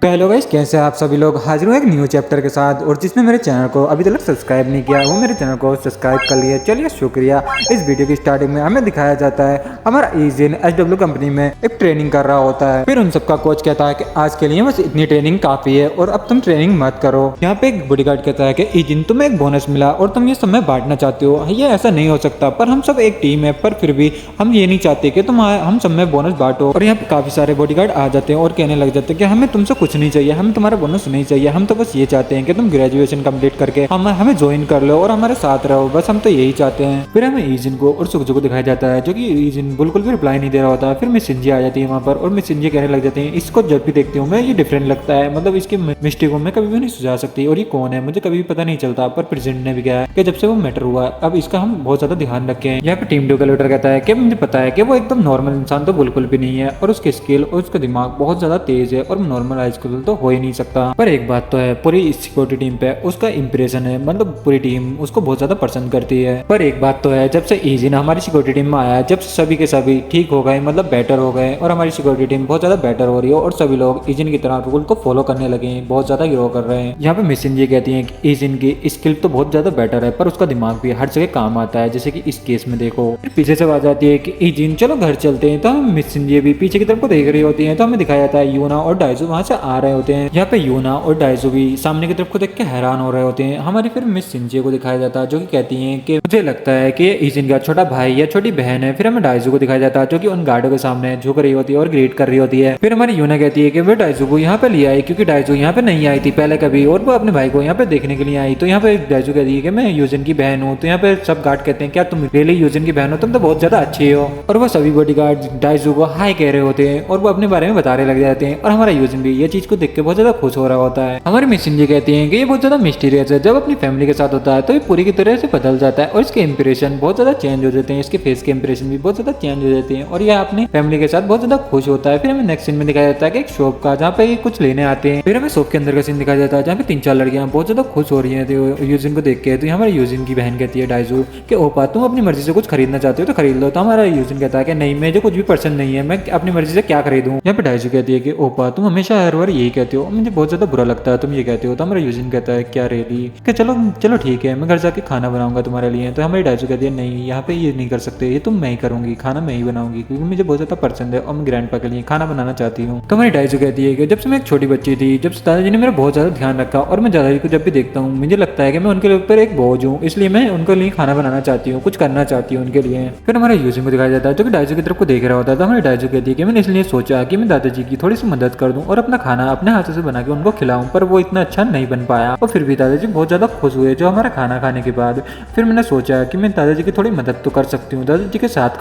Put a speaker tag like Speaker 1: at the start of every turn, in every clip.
Speaker 1: तो hello guys, कैसे हैं आप सभी लोग। हाजिर हूँ एक न्यू चैप्टर के साथ, और जिसने मेरे चैनल को अभी तक सब्सक्राइब नहीं किया वो मेरे चैनल को सब्सक्राइब कर लिया। चलिए शुक्रिया। इस वीडियो की स्टार्टिंग में हमें दिखाया जाता है हमारा ईजिन एचडब्ल्यू कंपनी में एक ट्रेनिंग कर रहा होता है। फिर उन सबका कोच कहता है कि आज के लिए बस इतनी ट्रेनिंग काफी है और अब तुम ट्रेनिंग मत करो। यहाँ पे एक बॉडीगार्ड कहता है कि ईजिन तुम्हें एक बोनस मिला और तुम ये समय बांटना चाहते हो। ये ऐसा नहीं हो सकता, पर हम सब एक टीम है, पर फिर भी हम ये नहीं चाहते कि तुम हम सब में बोनस बांटो। और यहाँ पे काफी सारे बॉडीगार्ड आ जाते हैं और कहने लग जाते हैं कि हमें तुमसे कुछ नहीं चाहिए, हम तुम्हारा बोनस नहीं चाहिए, हम तो बस ये चाहते हैं कि तुम ग्रेजुएशन कंप्लीट करके हमें ज्वाइन कर लो और हमारे साथ रहो, बस हम तो यही चाहते हैं। फिर हमें ईजिन को और सुखजू को दिखाया जाता है, जो कि ईजिन बिल्कुल भी रिप्लाई नहीं दे रहा होता है। फिर मिस सिंजी आ जाती है वहाँ पर, और मिस सिंजी कहने लग जाती है इसको जब भी देखती हूँ मैं ये डिफरेंट लगता है, मतलब इसकी मिस्टेक को मैं कभी भी नहीं सुझा सकती, और ये कौन है मुझे कभी भी पता नहीं चलता। पर प्रेसिडेंट ने भी कहा कि जब से वो मैटर हुआ अब इसका हम बहुत ज्यादा ध्यान रखें। यहाँ पे टीम 2 का लीडर कहता है कि मुझे पता है कि वो एकदम नॉर्मल इंसान तो बिल्कुल भी नहीं है, और उसके स्किल और उसका दिमाग बहुत ज्यादा तेज है, और नॉर्मल हाई स्कूल तो हो ही नहीं सकता। पर एक बात तो है, पूरी सिक्योरिटी टीम पे उसका इंप्रेशन है, मतलब पूरी टीम उसको बहुत ज्यादा पसंद करती है। पर एक बात तो है, जब से ईजिन हमारी सिक्योरिटी टीम में आया, जब सभी के सभी ठीक हो गए, मतलब बेटर हो गए, और हमारी सिक्योरिटी टीम बहुत ज्यादा बेटर हो रही है, और सभी लोग ईजिन की तरह रूल को फॉलो करने लगे हैं, बहुत ज्यादा ग्रो कर रहे हैं। यहाँ पे मिस सिंजी कहती है कि ईजिन की स्किल तो बहुत ज्यादा बेटर है, पर उसका दिमाग भी हर जगह काम आता है, जैसे कि इस केस में देखो। फिर पीछे से आवाज आती है कि ईजिन चलो घर चलते हैं। तो हम मिस सिंजी भी पीछे की तरफ को देख रही होती है, तो हमें दिखाया जाता है यूना और डाइजू वहां से आ रहे होते हैं। यहाँ पे यूना और डाइजू भी सामने की तरफ को देख के हैरान हो रहे होते हैं। हमारी फिर मिस सिंजी को दिखाया जाता है, जो कि कहती हैं कि मुझे लगता है कि ये ईजिन का छोटा भाई या छोटी बहन है। फिर हमें डाइजू को दिखाया जाता है, जो कि उन गार्डों के सामने झुक रही होती है और ग्रीट कर रही होती है। फिर हमारी यूना कहती है कि वो डाइजू को यहाँ पे ले आई, क्योंकि डाइजू यहाँ पे नहीं आई थी पहले कभी, और वो अपने भाई को यहाँ पे देखने के लिए आई। तो यहाँ पे डाइजू कहती है कि मैं यूजिन की बहन हूँ। तो यहाँ पे सब गार्ड कहते हैं क्या तुम रियली यूजिन की बहन हो, तुम तो बहुत ज्यादा अच्छी हो। और वो सभी बॉडीगार्ड डाइजू को हाई कह रहे होते हैं, और वो अपने बारे में बताने लग जाते हैं। और हमारा यूजिन भी ये चीज को देख के बहुत ज्यादा खुश हो रहा होता है। हमारी मिस सिंजी कहती है कि ये बहुत ज्यादा मिस्टीरियस है, जब अपनी फैमिली के साथ होता है तो ये पूरी की तरह से बदल जाता है, और इसके इंप्रेशन बहुत ज्यादा चेंज हो जाते हैं, इसके फेस के इंप्रेशन भी बहुत ज्यादा चेंज हो जाते हैं, और ये अपनी फैमिली के साथ बहुत ज्यादा खुश होता है। फिर हमें नेक्स्ट सीन में दिखाया जाता है कि एक शॉप का, जहाँ पे कुछ लेने आते हैं। फिर हमें शॉप के अंदर का सीन दिखाया जाता है, जहाँ पे 3-4 लड़कियां बहुत ज्यादा खुश हो रही है यूजिन को देख के। तो हमारे यूजिन की बहन कहती है डाइजू कि ओपा तुम अपनी मर्जी से कुछ खरीदना चाहते हो तो खरीद लो। तो हमारा यूजिन कहता है कि नहीं, मुझे कुछ भी पसंद नहीं है, मैं अपनी मर्जी से क्या खरीदूं। यहाँ पे डाइजू कहती है कि ओपा तुम हमेशा हर बार यही कहते हो, मुझे बहुत ज्यादा बुरा लगता है तुम ये कहते हो। तो हमारा यूजिन कहता है क्या रेली कि चलो चलो ठीक है, मैं घर जाके खाना बनाऊंगा तुम्हारे लिए। तो हमारी डाइजू कहती है नहीं, यहाँ पे ये नहीं कर सकते, ये तुम मैं ही करूंगी, खाना मैं ही बनाऊंगी, क्योंकि मुझे बहुत ज्यादा पसंद है और मैं ग्रैंडपा के लिए खाना बनाना चाहती हूँ। तो हमारी डाइजू कहती है कि जब से मैं एक छोटी बच्ची थी, जब से दादाजी ने मेरा बहुत ज्यादा ध्यान रखा, और मैं दादाजी को जब भी देखता हूँ मुझे लगता है कि मैं उनके ऊपर एक बोझ हूँ, इसलिए मैं उनके लिए खाना बनाना चाहती हूँ, कुछ करना चाहती हूँ उनके लिए। फिर हमारा यूजिन को दिखाया जाता है, जो कि डाइजू की तरफ को देख रहा होता है। तो हमारी डाइजू कहती है कि मैंने इसलिए सोचा कि मैं दादाजी की थोड़ी सी मदद कर दूं और अपना खाना अपने हाथों से बना के उनको खिलाऊं, पर वो इतना अच्छा नहीं बन पाया, और फिर भी दादाजी बहुत ज्यादा खुश हुए जो हमारा खाना खाने के बाद। फिर मैंने सोचा कि मैं दादाजी की थोड़ी मदद तो कर सकती हूँ, दादाजी के साथ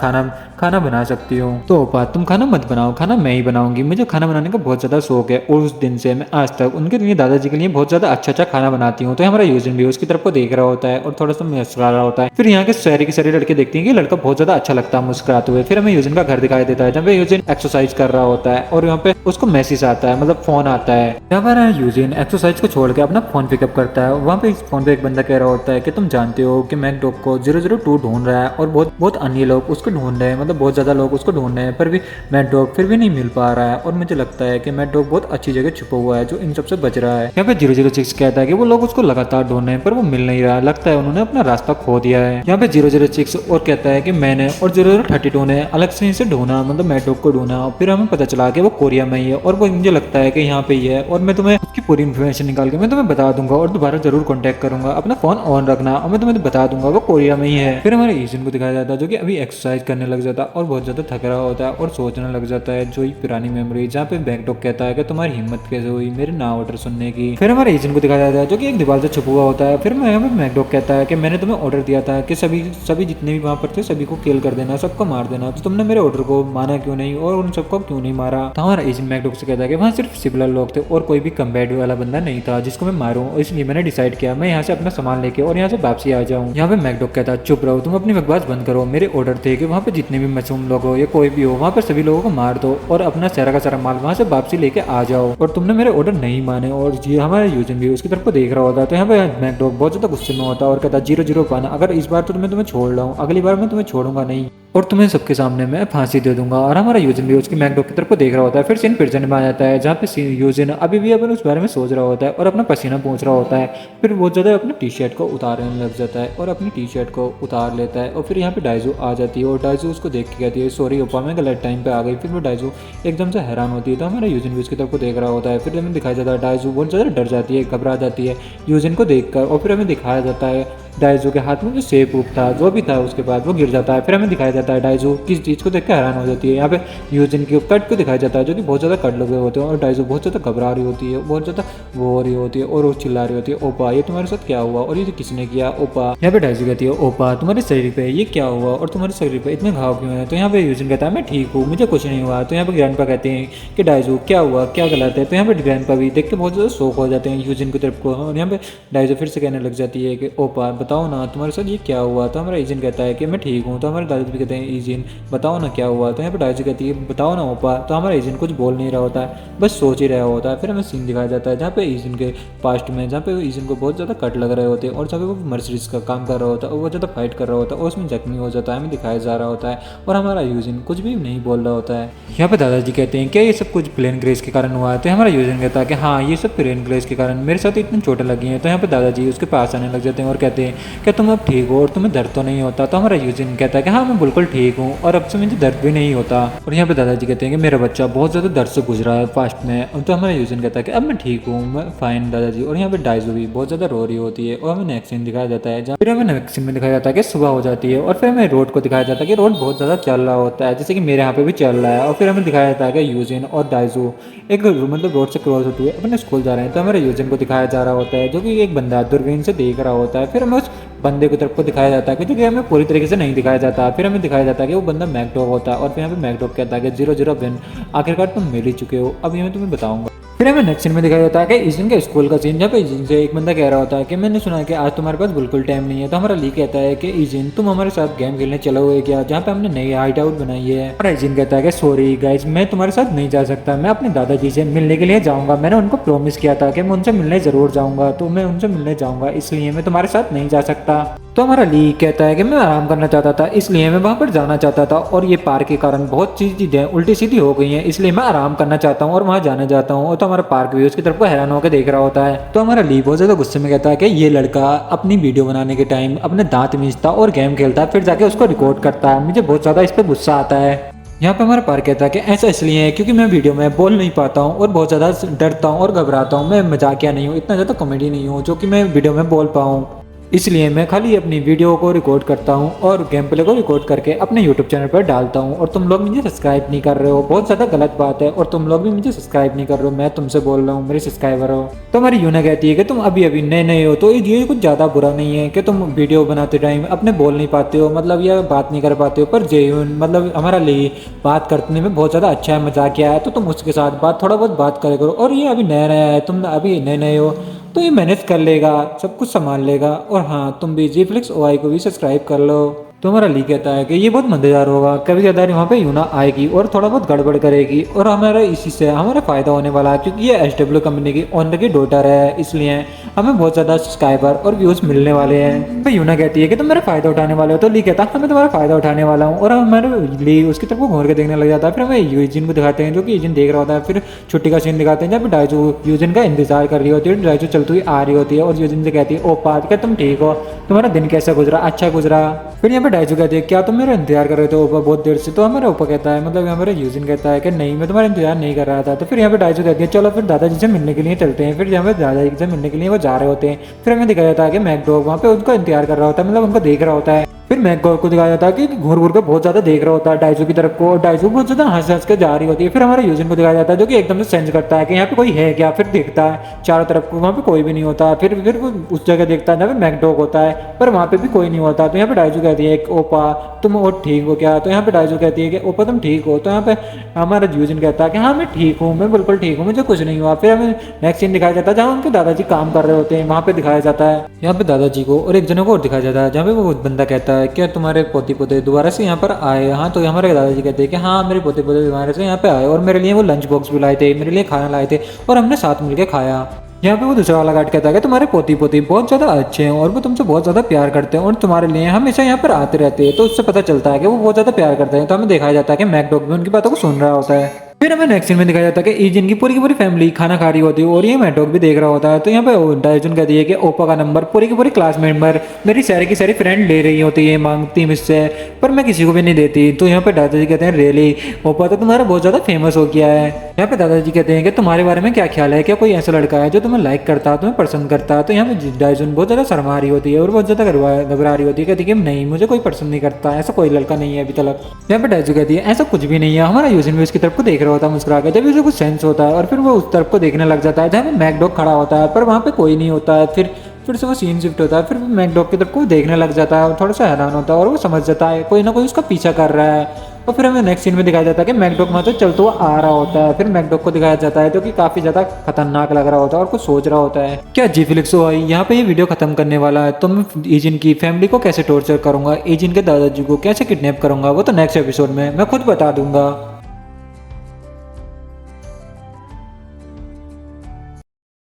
Speaker 1: खाना बना सकती हूँ। तो ओपा तुम खाना मत बनाओ, खाना मैं ही बनाऊंगी, मुझे खाना बनाने का बहुत ज्यादा शौक है, और उस दिन से मैं आज तक उनके लिए दादाजी के लिए बहुत ज्यादा अच्छा खाना बनाती हूँ। तो हमारा यूजिन भी उसकी तरफ को देख रहा होता है और थोड़ा सा मुस्कुरा रहा होता है। फिर यहाँ के सारी की सारी लड़के देखती हैं कि लड़का बहुत ज्यादा अच्छा लगता है मुस्कुराते हुए। फिर हमें यूजिन का घर दिखाई देता है, जहाँ पे यूजिन एक्सरसाइज कर रहा होता है, और यहाँ पे उसको मैसेज आता है, मतलब फोन आता है। यहाँ पर यूजिन एक्सरसाइज को छोड़ के अपना फोन पिकअप करता है। वहाँ पे इस फोन पे एक बंदा कह रहा होता है कि तुम जानते हो कि मैकडॉग को 002 ढूंढ रहा है, और बहुत अन्य लोग उसको ढूंढ रहे हैं, मतलब बहुत ज्यादा लोग उसको ढूंढ रहे हैं, पर भी मैकडॉग फिर भी नहीं मिल पा रहा है। और मुझे लगता है कि मैकडॉग बहुत अच्छी जगह छुपा हुआ है जो इन सबसे बच रहा है। यहाँ पे 006 कहता है कि वो लोग उसको लगातार ढूंढ रहे हैं, पर वो मिल नहीं रहा, लगता है उन्होंने अपना रास्ता खो दिया है। यहाँ पे 006 और कहता है कि मैंने और 032 ने अलग से इसे ढूंढा, मतलब मैकडॉग को ढूंढा, फिर हमें पता चला कि वो कोरिया में ही है, और वो मुझे लगता है कि यहाँ पे ही है, और मैं तुम्हें उसकी पूरी इन्फॉर्मेशन निकाल के मैं तुम्हें बता दूंगा, और दोबारा जरूर कांटेक्ट करूंगा, अपना फोन ऑन रखना, और मैं तुम्हें बता दूंगा वो कोरिया में ही है। फिर हमारे ईजिन को दिखाया जाता है, जो कि अभी एक्सरसाइज करने लग जाता है और बहुत ज्यादा थक रहा होता है और सोचने लग जाता है जो पुरानी मेमोरी, जहाँ पे मैकडॉग कहता है कि तुम्हारी हिम्मत कैसे हुई मेरे ना ऑर्डर सुनने की। फिर हमारे ईजिन को दिखाया जाता है, जो कि एक दीवार से छुपा हुआ होता है। फिर मैकडॉग कहता है कि मैंने तुम्हें ऑर्डर दिया था कि सभी जितने भी वहाँ पर थे सभी को किल कर देना, सबको मार देना, तो तुमने मेरे ऑर्डर को माना क्यों नहीं, और उन सबको क्यों नहीं मारा। तो हमारा एजेंट मैकडॉग से कहता है कि वहाँ सिर्फ सिमिलर लोग थे और कोई भी कम्बैट वाला बंदा नहीं था जिसको मैं मारूं, और इसलिए मैंने डिसाइड किया मैं यहाँ से अपना सामान लेके और यहाँ से वापसी आ जाऊँ। यहाँ पे मैकडॉग कहता है चुप रहो, तुम अपनी बकवास बंद करो, मेरे ऑर्डर थे कि वहाँ पे जितने भी मासूम लोग हो या कोई भी हो वहाँ पर सभी लोगों को मार दो और अपना सारा का सारा माल वहाँ से वापसी लेके आ जाओ, और तुमने मेरे ऑर्डर नहीं माने। और ये हमारा यूजिन भी उसकी तरफ को देख रहा होता है। तो यहाँ पे मैकडॉग बहुत ज्यादा गुस्से में होता है और कहता 001 अगर इस बार तो मैं तुम्हें छोड़ रहा हूँ, अगली बार मैं तुम्हें छोड़ूंगा नहीं। और तुम्हें सबके सामने मैं फांसी दे दूंगा। और हमारा यूजिन भी उसकी मैकडॉग की तरफ को देख रहा होता है। फिर सीन प्रेजेंट में आ जाता है जहाँ पे यूजिन अभी भी अपन उस बारे में सोच रहा होता है और अपना पसीना पहुँच रहा होता है। फिर बहुत ज़्यादा अपनी टी शर्ट को उतारने लग जाता है और अपनी टी शर्ट को उतार लेता है। और फिर यहाँ पे डाइजू आ जाती है और डाइजू उसको देख के कहती है सॉरी ओपा मैं गलत टाइम पे आ गई। फिर वो डाइजू एकदम से हैरान होती है। तो हमारा यूजिन भी उसकी तरफ को देख रहा होता है। फिर हमें दिखाया जाता है डाइजू बहुत ज़्यादा डर जाती है, घबरा जाती है यूजिन को देखकर। और फिर हमें दिखाया जाता है डाइजू के हाथ में जो सेब ऊप था जो भी था उसके बाद वो गिर जाता है। फिर हमें दिखाया जाता है डाइजू किस चीज़ को देख के हैरान हो जाती है। यहाँ पे यूजिन के कट को दिखाया जाता है जो कि बहुत ज़्यादा कट लगे होते हैं और डाइजू बहुत ज़्यादा घबरा रही होती है, बहुत ज़्यादा वो हो रही होती है और वो चिल्ला रही होती है ओपा ये तुम्हारे साथ क्या हुआ और ये किसने किया ओपा। यहाँ पे डाइजू कहती है ओपा तुम्हारे शरीर पे ये क्या हुआ और तुम्हारे शरीर पे इतने घाव क्यों है। तो यहाँ पे यूजिन कहता है मैं ठीक हूँ मुझे कुछ नहीं हुआ। तो यहाँ पे ग्रैंडपा कहते हैं कि डाइजू क्या हुआ क्या गलत है। तो यहाँ पे ग्रैंडपा भी देख के बहुत ज़्यादा शौक हो जाते हैं यूजिन की तरफ को। और यहाँ पे डाइजू फिर से कहने लग जाती है कि ओपा बताओ ना तुम्हारे साथ ये क्या हुआ। तो हमारा ईजिन कहता है कि मैं ठीक हूँ। तो हमारे दादाजी भी कहते हैं ईजिन बताओ ना क्या हुआ। तो यहाँ पे डाइजू कहती है बताओ ना ओपा। तो हमारा ईजिन कुछ बोल नहीं रहा होता है बस सोच ही रहा होता है। फिर हमें सीन दिखाया जाता है जहाँ पे ईजिन के पास्ट में जहाँ पे ईजिन को बहुत ज़्यादा कट लग रहे होते हैं और जहाँ पे वो मर्सिडीज का काम कर रहा होता है और वो ज़्यादा फाइट कर रहा होता है और उसमें जख्मी हो जाता है हमें दिखाया जा रहा होता है। और हमारा यूजिन कुछ भी नहीं बोल रहा होता है। यहाँ पे दादाजी कहते हैं क्या ये सब कुछ प्लेन ग्रेस के कारण हुआ है। तो हमारा यूजिन कहता है कि हाँ ये सब प्लेन ग्रेस के कारण मेरे साथ इतनी चोटें लगी हैं। तो यहाँ पे दादाजी उसके पास आने लग जाते हैं और कहते हैं क्या तुम अब ठीक हो और तुम्हें दर्द तो नहीं होता। तो हमारा यूजिन कहता है कि हाँ मैं बिल्कुल ठीक हूँ और अब से मुझे दर्द भी नहीं होता। और यहाँ पे दादाजी कहते हैं कि मेरा बच्चा बहुत ज़्यादा दर्द से गुजरा है पास्ट में। तो हमारा यूजिन कहता है कि अब मैं ठीक हूँ मैं फाइन दादाजी। और यहाँ पे डाइजू भी बहुत ज़्यादा रो रही होती है और हमें नेक्स्ट सीन दिखाया जाता है जहाँ फिर हमें नेक्स्ट सीन में दिखाया जाता है कि सुबह हो जाती है और फिर हमें रोड को दिखाया जाता है कि रोड बहुत ज़्यादा चल रहा होता है जैसे कि मेरे यहाँ पे भी चल रहा है। और फिर हमें दिखाया जाता है कि यूजिन और डाइजू एक मतलब रोड से क्रॉस होती है अपने स्कूल जा रहे हैं। तो हमारे यूजिन को दिखाया जा रहा होता है जो कि एक बंदा दूरबीन से देख रहा होता है। फिर हमें उस बंदे की तरफ को दिखाया जाता है कि जो कि हमें पूरी तरीके से नहीं दिखाया जाता। फिर हमें दिखाया जाता है कि वो बंदा मैकडॉग होता है और फिर यहाँ पे मैकडॉग कहता है कि 0-0 विन आखिरकार तुम मिल ही चुके हो अब ये मैं तुम्हें बताऊंगा। फिर हमें नेक्स्ट सीन में दिखाया जाता है कि ईजिन के स्कूल का सीन जहाँ पे ईजिन से एक बंदा कह रहा होता है कि मैंने सुना है कि आज तुम्हारे पास बिल्कुल टाइम नहीं है। तो हमारा ली कहता है कि ईजिन तुम हमारे साथ गेम खेलने चलोगे क्या जहाँ पे हमने नई हाइट आउट बनाई है। और ईजिन कहता है कि सॉरी गाइज मैं तुम्हारे साथ नहीं जा सकता मैं अपने दादाजी से मिलने के लिए जाऊँगा। मैंने उनको प्रॉमिस किया था कि मैं उनसे मिलने ज़रूर जाऊँगा तो मैं उनसे मिलने जाऊँगा इसलिए मैं तुम्हारे साथ नहीं जा सकता। तो हमारा ली कहता है कि मैं आराम करना चाहता था इसलिए मैं वहाँ पर जाना चाहता था और ये पार्क के कारण बहुत सी चीज़ें उल्टी सीधी हो गई हैं इसलिए मैं आराम करना चाहता हूँ और वहाँ जाना चाहता हूँ। और तो हमारा पार्क भी उसकी तरफ को हैरान होकर देख रहा होता है। तो हमारा ली बहुत ज़्यादा गुस्से में कहता है कि ये लड़का अपनी वीडियो बनाने के टाइम अपने दांत मींचता और गेम खेलता है फिर जाके उसको रिकॉर्ड करता है। मुझे बहुत ज़्यादा इस पर गुस्सा आता है। यहाँ पे हमारा पार्क कहता है कि ऐसा इसलिए है क्योंकि मैं वीडियो में बोल नहीं पाता हूँ और बहुत ज़्यादा डरता हूँ और घबराता हूँ। मैं मजाकिया नहीं हूँ इतना ज़्यादा कॉमेडी नहीं हूँ जो कि मैं वीडियो में बोल पाऊँ इसलिए मैं खाली अपनी वीडियो को रिकॉर्ड करता हूँ और गेम प्ले को रिकॉर्ड करके अपने यूट्यूब चैनल पर डालता हूँ। और तुम लोग मुझे सब्सक्राइब नहीं कर रहे हो बहुत ज़्यादा गलत बात है और तुम लोग भी मुझे सब्सक्राइब नहीं कर रहे हो मैं तुमसे बोल रहा हूँ मेरे सब्सक्राइबर हो। तो हमारी यूना कहती है कि तुम अभी अभी नए नए हो तो ये कुछ ज़्यादा बुरा नहीं है कि तुम वीडियो बनाते टाइम अपने बोल नहीं पाते हो मतलब या बात नहीं कर पाते हो। पर जेयून मतलब हमारा ली बात करने में बहुत ज़्यादा अच्छा है मजाकिया है तो तुम उसके साथ थोड़ा बहुत बात करे करो। और ये अभी नया नया है तुम अभी नए नए हो तो ये मैनेज कर लेगा सब कुछ संभाल लेगा। और हाँ तुम भी जीफ्लिक्स ओआई को भी सब्सक्राइब कर लो। तो हमारा ली कहता है कि ये बहुत मज़ेदार होगा कभी कदार वहाँ पे यूना आएगी और थोड़ा बहुत गड़बड़ करेगी और हमारा इसी से हमारा फ़ायदा होने वाला है क्योंकि ये SW कंपनी की ओनर की डॉटर है इसलिए हमें बहुत ज़्यादा सब्सक्राइबर और व्यूज़ मिलने वाले हैं। तो यूना कहती है कि तुम मेरा फ़ायदा उठाने वाले हो। तो ली कहता है मैं तुम्हारा फ़ायदा उठाने वाला हूँ। और हमारे ली उसकी तरफ को घूर के देखने लग जाता है। फिर हमें यूजिन को दिखाते हैं जो कि यूजिन देख रहा होता है। फिर छुट्टी का सीन दिखाते हैं जहाँ पे डाइजू यूजिन का इंतजार कर रही होती है। डाइजू चलती हुई आ रही होती है और यूजिन से कहती है ओपा क्या तुम ठीक हो तुम्हारा दिन कैसा गुजरा अच्छा गुजरा। फिर यहाँ पे डाइजू कहती है क्या तुम मेरा इंतजार कर रहे थे ओपा बहुत देर से। तो हमारा ओपा कहता है मतलब हमारा यूजिन कहता है कि नहीं मैं तुम्हारा इंतजार नहीं कर रहा था। तो फिर यहाँ पे डाइजू कहती है चलो फिर दादाजी से मिलने के लिए चलते हैं। फिर यहाँ पे दादाजी से मिलने के लिए वो जा रहे होते हैं। फिर हमें दिखाया जाता है कि मैकडॉग वहाँ पे उनको इंतजार कर रहा होता है मतलब उनको देख रहा होता है। फिर मैकडॉग को दिखाया जाता है कि घूर घूर कर बहुत ज़्यादा देख रहा होता है डाइजू की तरफ को। डाइजू बहुत ज़्यादा हंस हंस कर जा रही होती है। फिर हमारे यूजिन को दिखाया जाता है जो कि एकदम से सेंस करता है कि यहाँ पे कोई है क्या। फिर देखता है चारों तरफ को वहाँ पे कोई भी नहीं होता। फिर वो उस जगह देखता है जहाँ पे मैकडॉग होता है पर वहाँ पे भी कोई नहीं होता। तो यहाँ पे डाइजू कहती है ओपा तुम और ठीक हो क्या। तो यहाँ पे डाइजू कहती है कि ओपा तुम ठीक हो। तो यहाँ पे हमारा यूजिन कहता है कि हाँ मैं ठीक हूँ मैं बिल्कुल ठीक हूँ मुझे कुछ नहीं हुआ। फिर हमें नेक्स्ट सीन दिखाया जाता है जहाँ उनके दादाजी काम कर रहे होते हैं वहाँ पे दिखाया जाता है। यहाँ पे दादाजी को और एक जने को और दिखाया जाता है जहाँ पे वो बंदा कहता है क्या तुम्हारे पोती पोते दोबारा से यहाँ पर आए। हाँ तो हमारे दादाजी कहते हैं कि हाँ मेरे पोते पोते दोबारा से यहाँ पे आए और मेरे लिए वो लंच बॉक्स भी लाए थे मेरे लिए खाना लाए थे और हमने साथ मिलकर खाया। यहाँ पे वो दूसरा वाला गार्ड कहता है कि तुम्हारे पोती पोती बहुत ज्यादा अच्छे हैं और वो तुमसे बहुत ज्यादा प्यार करते हैं और तुम्हारे लिए हमेशा यहाँ पर आते रहते हैं। तो उससे पता चलता है कि वो बहुत ज्यादा प्यार करते हैं। तो हमें दिखाया जाता है कि मैकडॉग भी उनकी बातों को सुन रहा होता है। फिर हमें नेक्स्ट सीन में दिखाया जाता है कि ईजिन की पूरी फैमिली खाना खा रही होती है और ये मैकडॉग भी देख रहा होता है। तो यहाँ पे डाइजुन कहती है कि ओप्पा का नंबर पूरी की पूरी क्लास मेंबर मेरी सारी की सारी फ्रेंड ले रही होती है, मांगती है मुझसे, पर मैं किसी को भी नहीं देती। तो यहाँ पे दादाजी कहते हैं रियली ओप्पा तो तुम्हारा बहुत ज्यादा फेमस हो गया है। यहाँ पे दादाजी कहते हैं कि तुम्हारे बारे में क्या ख्याल है, क्या कोई ऐसा लड़का है जो तुम्हें लाइक करता, तुम्हें पसंद करता। तो यहाँ पे डाइजुन बहुत ज्यादा शर्मा रही होती है और बहुत ज्यादा घबरा रही होती है, कहती है कि नहीं, मुझे कोई पसंद नहीं करता, ऐसा कोई लड़का नहीं है अभी तक। यहाँ पे डाइजू कहती है ऐसा कुछ भी नहीं है, हमारा यूजिन भी उसकी तरफ को देख रहा होता है मुस्कुरा के, जब उसे कुछ सेंस होता है और फिर वो उस तरफ को देखने लग जाता है जहाँ पे मैकडॉग खड़ा होता है, पर वहाँ पे कोई नहीं होता है। फिर से वो सीन शिफ्ट होता है, फिर वो मैकडॉग की तरफ को देखने लग जाता है और थोड़ा सा हैरान होता है और वो समझ जाता है कोई ना कोई उसका पीछा कर रहा है। और फिर हमें नेक्स्ट सीन में दिखाया जाता है कि मैकडॉग वहाँ से चलते हुआ आ रहा होता है। फिर मैकडॉग को दिखाया जाता है जो कि काफी ज्यादा खतरनाक लग रहा होता है और कुछ सोच रहा होता है क्या जी फिलिक्स हो आई यहाँ पे ये वीडियो खत्म करने वाला है, तो मैं ईजिन की फैमिली को कैसे टॉर्चर करूंगा, ईजिन के दादाजी को कैसे किडनैप करूंगा, वो तो नेक्स्ट एपिसोड में मैं खुद बता दूंगा।